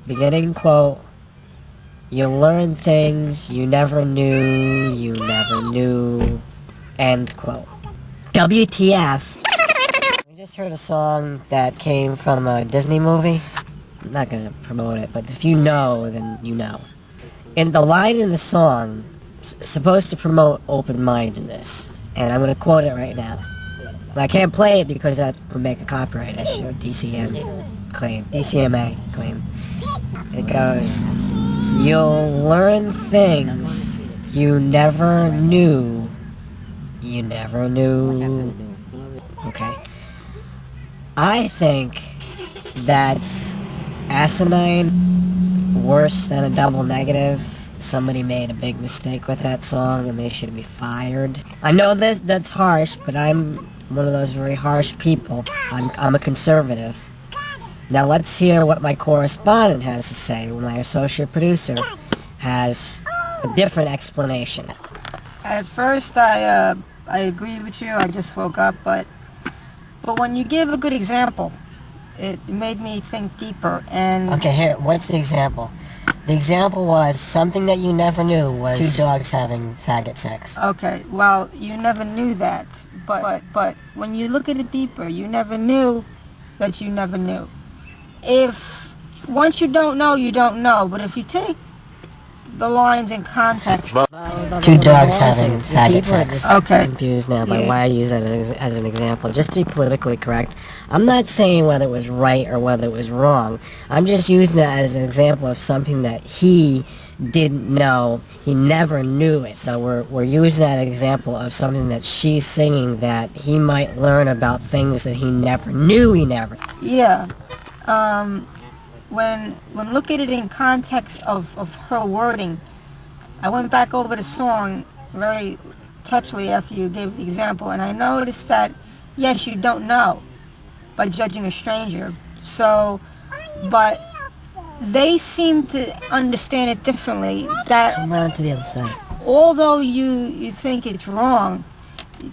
beginning quote, you learn things you never knew, end quote. WTF. We just heard a song that came from a Disney movie. I'm not gonna promote it, but if you know, then you know. And the line in the song supposed to promote open-mindedness, and I'm gonna quote it right now. I can't play it because that would make a copyright issue, DCMA claim. It goes, you'll learn things you never knew. Okay. I think that's asinine, worse than a double negative. Somebody made a big mistake with that song and they should be fired. I know that's harsh, but I'm one of those very harsh people. I'm a conservative. Now let's hear what my correspondent has to say. My associate producer has a different explanation. At first, I agreed with you. I just woke up, but when you give a good example, it made me think deeper. And okay, here, what's the example? The example was something that you never knew was 2 dogs having faggot sex. Okay, well, you never knew that, but when you look at it deeper, you never knew that you never knew. If once you don't know, you don't know. But if you take the lines in context, 2 dogs having faggot sex. Okay. I'm confused now by why I use that as an example. Just to be politically correct, I'm not saying whether it was right or whether it was wrong. I'm just using that as an example of something that he didn't know. He never knew it. So we're using that example of something that she's singing that he might learn about things that he never knew he never. Yeah. When look at it in context of her wording, I went back over the song very touchily after you gave the example, and I noticed that, yes, you don't know by judging a stranger. So, but they seem to understand it differently. That come around to the other side. Although you think it's wrong,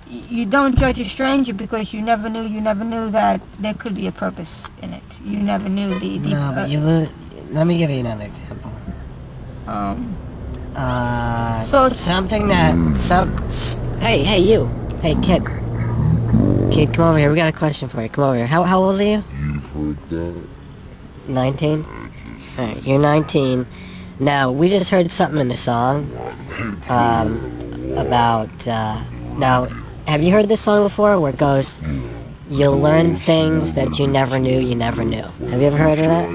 you don't judge a stranger because you never knew that there could be a purpose in it. You never knew the no, but let me give you another example. So it's something that hey you, hey kid, come over here. We got a question for you. Come over here. How old are you? 19. All right, you're 19. Now we just heard something in the song about. Now, have you heard this song before where it goes, you'll learn things that you never knew. Have you ever heard of that?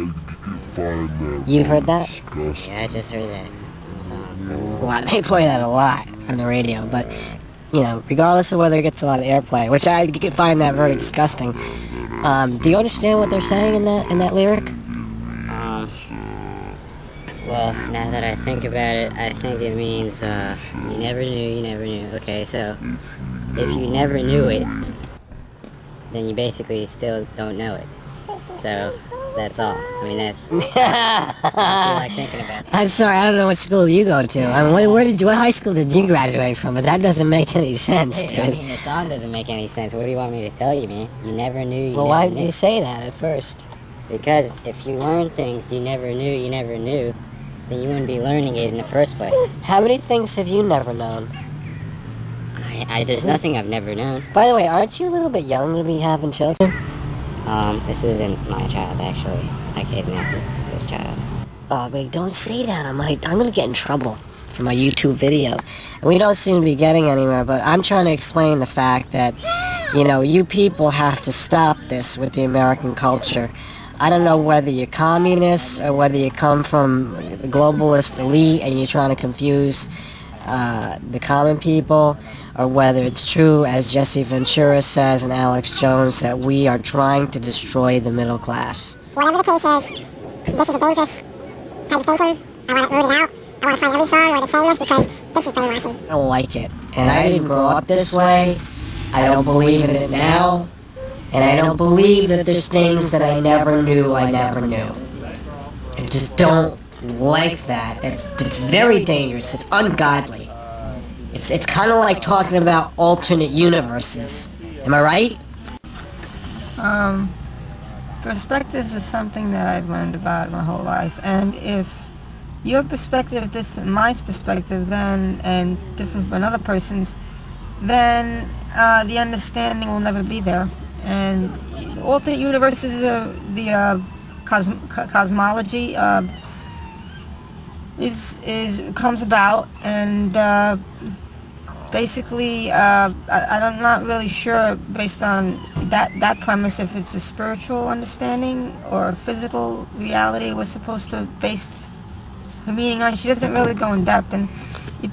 You've heard that? Yeah, I just heard that on the song. Well, they play that a lot on the radio, but, you know, regardless of whether it gets a lot of airplay, which I find that very disgusting, do you understand what they're saying in that lyric? Well, now that I think about it, I think it means, you never knew. Okay, so, if you never knew it, then you basically still don't know it. So, that's all. I mean, that's I feel like thinking about that. I'm sorry, I don't know what school you go to. I mean, what high school did you graduate from? But that doesn't make any sense, dude. I mean, the song doesn't make any sense. What do you want me to tell you, man? You never knew, Well, why did you say that at first? Because if you learn things you never knew, then you wouldn't be learning it in the first place. How many things have you never known? There's nothing I've never known. By the way, aren't you a little bit young to be having children? This isn't my child, actually. I kidnapped this child. Oh, wait, don't say that. I'm gonna get in trouble for my YouTube videos. And we don't seem to be getting anywhere, but I'm trying to explain the fact that, you know, you people have to stop this with the American culture. I don't know whether you're communists or whether you come from the globalist elite and you're trying to confuse the common people, or whether it's true, as Jesse Ventura says and Alex Jones, that we are trying to destroy the middle class. Whatever the case is, this is a dangerous type of thinking. I want it rooted out. I want to find every song where they're saying this because this is brainwashing. I don't like it. And I didn't grow up this way. I don't believe in it now. And I don't believe that there's things that I never knew. I just don't like that. It's very dangerous. It's ungodly. It's kind of like talking about alternate universes. Am I right? Perspectives is something that I've learned about my whole life, and if your perspective is different from my perspective, then, and different from another person's, then the understanding will never be there. And alternate universes, the cosmology comes about, and basically, I'm not really sure based on that premise if it's a spiritual understanding or a physical reality we're supposed to base her meaning on. She doesn't really go in depth, and you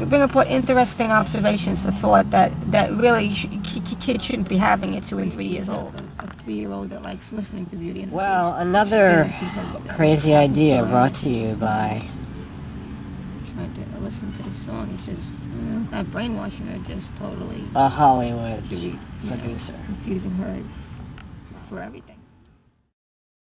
bring up interesting observations for thought that really kids shouldn't be having at 2 and 3 years old. A 3-year-old that likes listening to Beauty and the Well, Beast. another crazy idea brought to you by... Trying to listen to this song, it's just not brainwashing her, just totally a Hollywood producer. confusing her for everything.